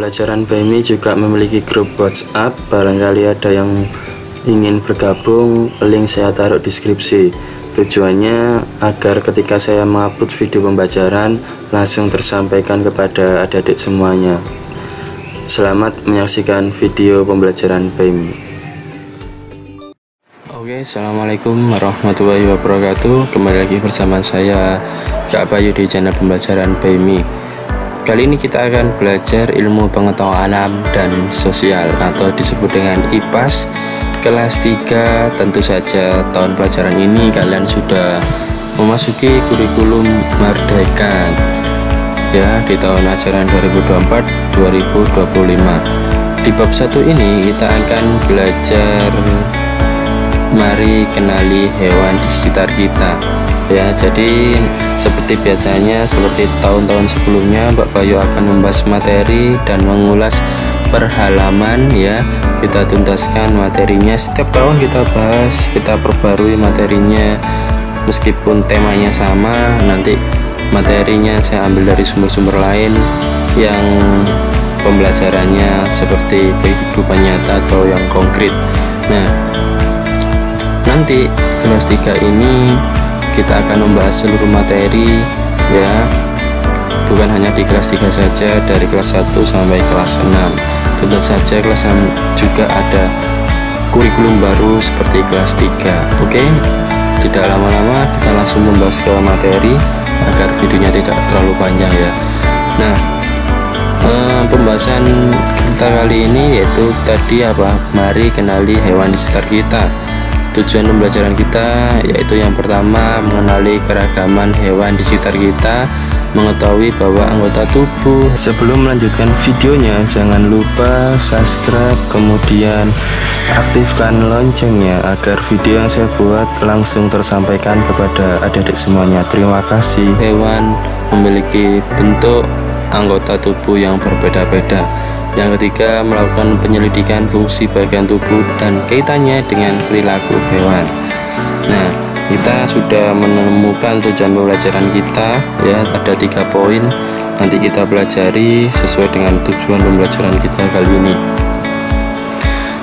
Pembelajaran PMI juga memiliki grup WhatsApp. Barangkali ada yang ingin bergabung, link saya taruh di deskripsi. Tujuannya agar ketika saya mengupload video pembelajaran langsung tersampaikan kepada adik-adik semuanya. Selamat menyaksikan video pembelajaran PMI. Oke, assalamualaikum warahmatullahi wabarakatuh. Kembali lagi bersama saya Cak Bayu di channel pembelajaran PMI. Kali ini kita akan belajar ilmu pengetahuan alam dan sosial atau disebut dengan IPAS kelas 3. Tentu saja tahun pelajaran ini kalian sudah memasuki kurikulum Merdeka ya, di tahun ajaran 2024-2025. Di bab 1 ini kita akan belajar mari kenali hewan di sekitar kita ya. Jadi seperti biasanya, seperti tahun-tahun sebelumnya, Mbak Bayu akan membahas materi dan mengulas per halaman ya. Kita tuntaskan materinya, setiap tahun kita bahas, kita perbarui materinya. Meskipun temanya sama, nanti materinya saya ambil dari sumber-sumber lain yang pembelajarannya seperti kehidupan nyata atau yang konkret. Nah, nanti kelas 3 ini kita akan membahas seluruh materi ya, bukan hanya di kelas 3 saja, dari kelas 1 sampai kelas 6. Tentu saja kelas 6 juga ada kurikulum baru seperti kelas 3. Oke, tidak lama-lama kita langsung membahas ke materi agar videonya tidak terlalu panjang ya. Nah, pembahasan kita kali ini yaitu tadi apa? Mari kenali hewan di sekitar kita. Tujuan pembelajaran kita yaitu yang pertama, mengenali keragaman hewan di sekitar kita, mengetahui bahwa anggota tubuh. Sebelum melanjutkan videonya, jangan lupa subscribe, kemudian aktifkan loncengnya agar video yang saya buat langsung tersampaikan kepada adik-adik semuanya. Terima kasih. Hewan memiliki bentuk anggota tubuh yang berbeda-beda. Yang ketiga, melakukan penyelidikan fungsi bagian tubuh dan kaitannya dengan perilaku hewan. Nah, kita sudah menemukan tujuan pembelajaran kita ya, ada 3 poin. Nanti kita pelajari sesuai dengan tujuan pembelajaran kita kali ini.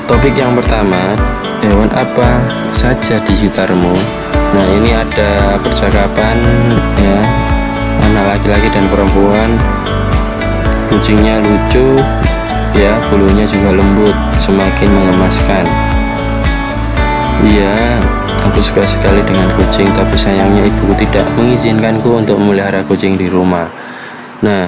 Topik yang pertama, hewan apa saja di sekitarmu. Nah, ini ada percakapan ya, anak laki-laki dan perempuan. Kucingnya lucu ya, bulunya juga lembut, semakin mengemaskan. Iya, aku suka sekali dengan kucing, tapi sayangnya ibuku tidak mengizinkanku untuk memelihara kucing di rumah. Nah,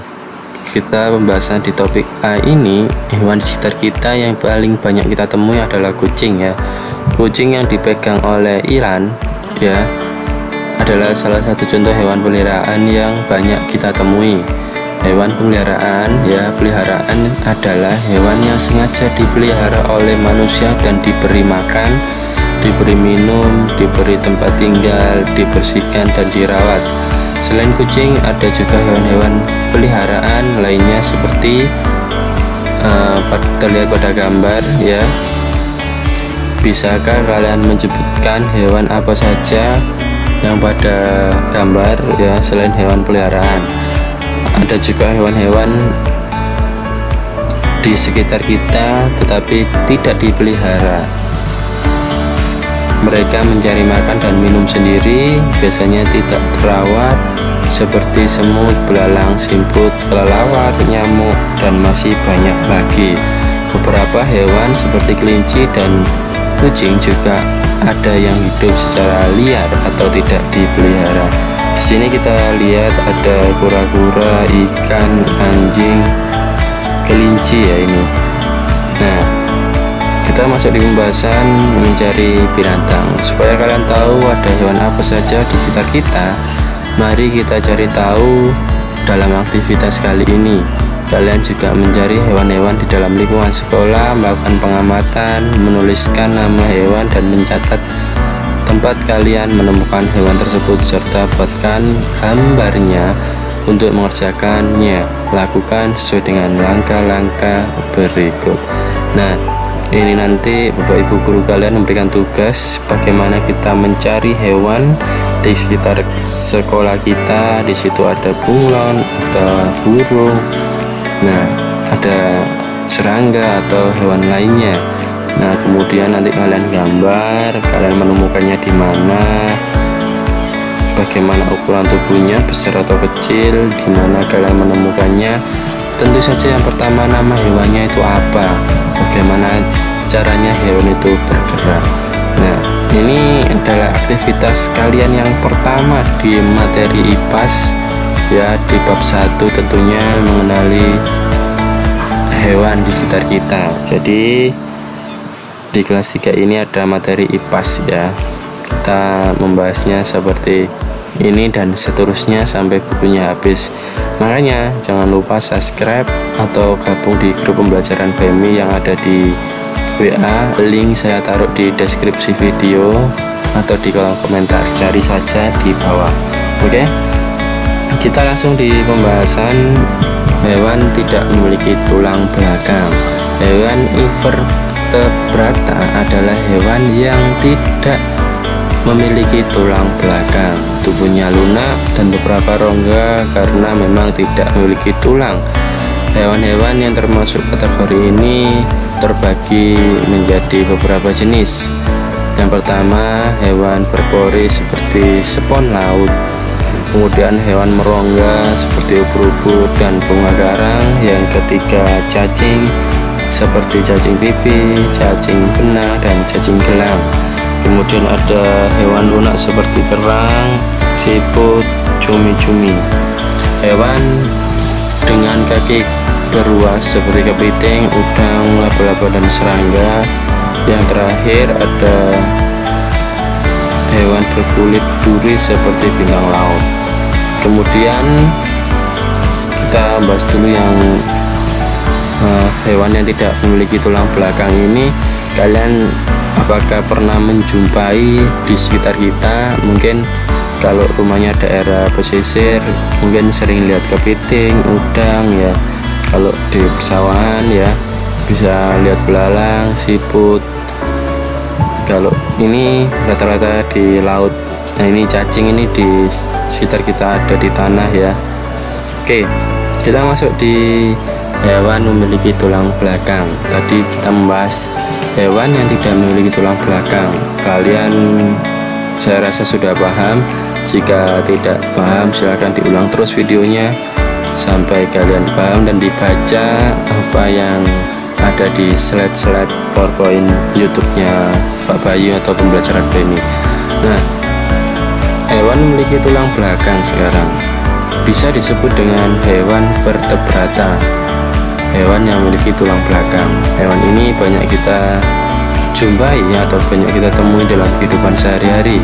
kita pembahasan di topik A ini, hewan di sekitar kita yang paling banyak kita temui adalah kucing ya. Kucing yang dipegang oleh Iran ya adalah salah satu contoh hewan peliharaan yang banyak kita temui. Hewan peliharaan ya, peliharaan adalah hewan yang sengaja dipelihara oleh manusia dan diberi makan, diberi minum, diberi tempat tinggal, dibersihkan dan dirawat. Selain kucing, ada juga hewan-hewan peliharaan lainnya seperti terlihat pada gambar ya. Bisakah kalian menyebutkan hewan apa saja yang pada gambar ya, selain hewan peliharaan? Ada juga hewan-hewan di sekitar kita tetapi tidak dipelihara. Mereka mencari makan dan minum sendiri, biasanya tidak terawat, seperti semut, belalang, simput, kelelawar, nyamuk, dan masih banyak lagi. Beberapa hewan seperti kelinci dan kucing juga ada yang hidup secara liar atau tidak dipelihara. Di sini kita lihat ada kura-kura, ikan, anjing, kelinci ya ini. Nah, kita masuk di pembahasan mencari binatang. Supaya kalian tahu ada hewan apa saja di sekitar kita, mari kita cari tahu dalam aktivitas kali ini. Kalian juga mencari hewan-hewan di dalam lingkungan sekolah, melakukan pengamatan, menuliskan nama hewan dan mencatat tempat kalian menemukan hewan tersebut serta buatkan gambarnya untuk mengerjakannya. Lakukan sesuai dengan langkah-langkah berikut. Nah, ini nanti Bapak Ibu guru kalian memberikan tugas bagaimana kita mencari hewan di sekitar sekolah kita. Di situ ada bunglon, ada burung. Nah, ada serangga atau hewan lainnya. Nah, kemudian nanti kalian gambar, kalian menemukannya di mana, bagaimana ukuran tubuhnya, besar atau kecil, gimana kalian menemukannya. Tentu saja yang pertama, nama hewannya itu apa, bagaimana caranya hewan itu bergerak. Nah, ini adalah aktivitas kalian yang pertama di materi IPAS ya, di bab 1 tentunya mengenali hewan di sekitar kita. Jadi di kelas 3 ini ada materi IPAS ya, kita membahasnya seperti ini dan seterusnya sampai bukunya habis. Makanya jangan lupa subscribe atau gabung di grup pembelajaran BMI yang ada di WA, link saya taruh di deskripsi video atau di kolom komentar, cari saja di bawah. Oke, kita langsung di pembahasan hewan tidak memiliki tulang belakang. Hewan invertebrata adalah hewan yang tidak memiliki tulang belakang. Tubuhnya lunak dan beberapa rongga karena memang tidak memiliki tulang. Hewan-hewan yang termasuk kategori ini terbagi menjadi beberapa jenis. Yang pertama, hewan berpori seperti spon laut. Kemudian hewan merongga seperti ubur-ubur dan bunga karang. Yang ketiga, cacing seperti cacing pipih, cacing benah, dan cacing gelang. Kemudian ada hewan lunak seperti kerang, siput, cumi-cumi. Hewan dengan kaki beruas seperti kepiting, udang, laba-laba, dan serangga. Yang terakhir ada hewan berkulit duri seperti bintang laut. Kemudian kita bahas dulu yang hewan yang tidak memiliki tulang belakang ini. Kalian apakah pernah menjumpai di sekitar kita? Mungkin kalau rumahnya daerah pesisir mungkin sering lihat kepiting, udang ya. Kalau di pesawahan ya bisa lihat belalang, siput. Kalau ini rata-rata di laut. Nah, ini cacing ini di sekitar kita ada di tanah ya. Oke, kita masuk di hewan memiliki tulang belakang. Tadi kita membahas hewan yang tidak memiliki tulang belakang. Kalian saya rasa sudah paham. Jika tidak paham silahkan diulang terus videonya sampai kalian paham dan dibaca apa yang ada di slide-slide PowerPoint YouTube-nya Pak Bayu atau pembelajaran BMI. Nah, hewan memiliki tulang belakang sekarang bisa disebut dengan hewan vertebrata. Hewan yang memiliki tulang belakang. Hewan ini banyak kita jumpai atau banyak kita temui dalam kehidupan sehari-hari.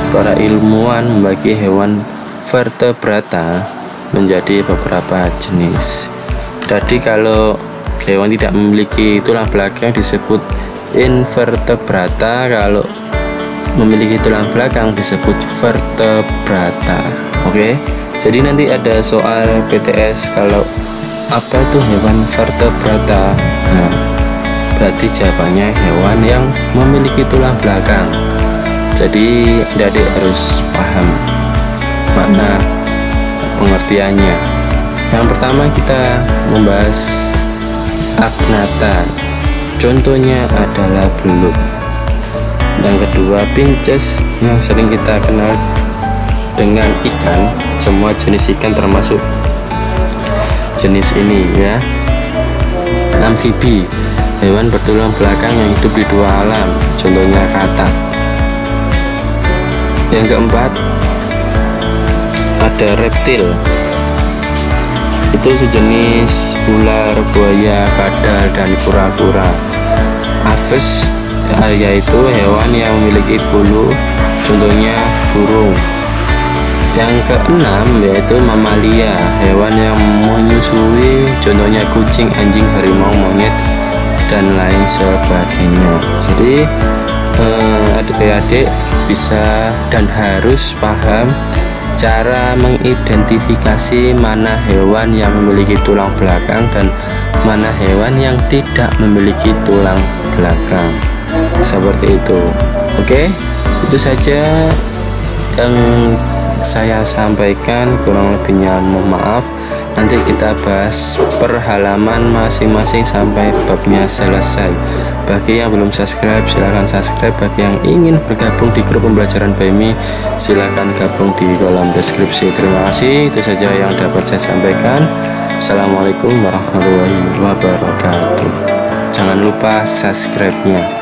Para ilmuwan membagi hewan vertebrata menjadi beberapa jenis. Tadi kalau hewan tidak memiliki tulang belakang disebut invertebrata, kalau memiliki tulang belakang disebut vertebrata. Oke, jadi nanti ada soal PTS kalau apa itu hewan vertebrata. Nah, berarti jawabannya hewan yang memiliki tulang belakang. Jadi adik harus paham makna pengertiannya. Yang pertama kita membahas agnatha. Contohnya adalah belut. Yang kedua pinches yang sering kita kenal dengan ikan. Semua jenis ikan termasuk jenis ini ya. Amfibi, hewan bertulang belakang yang hidup di dua alam. Contohnya katak. Yang keempat ada reptil. Itu sejenis ular, buaya, kadal, dan kura-kura. Aves yaitu hewan yang memiliki bulu, contohnya burung. Yang keenam yaitu mamalia, hewan yang menyusui, contohnya kucing, anjing, harimau, monyet, dan lain sebagainya. Jadi adik-adik bisa dan harus paham cara mengidentifikasi mana hewan yang memiliki tulang belakang dan mana hewan yang tidak memiliki tulang belakang. Seperti itu. Oke, itu saja yang saya sampaikan, kurang lebihnya mohon maaf. Nanti kita bahas per halaman masing-masing sampai babnya selesai. Bagi yang belum subscribe silahkan subscribe. Bagi yang ingin bergabung di grup pembelajaran BMI silahkan gabung di kolom deskripsi. Terima kasih, itu saja yang dapat saya sampaikan. Assalamualaikum warahmatullahi wabarakatuh. Jangan lupa subscribe-nya.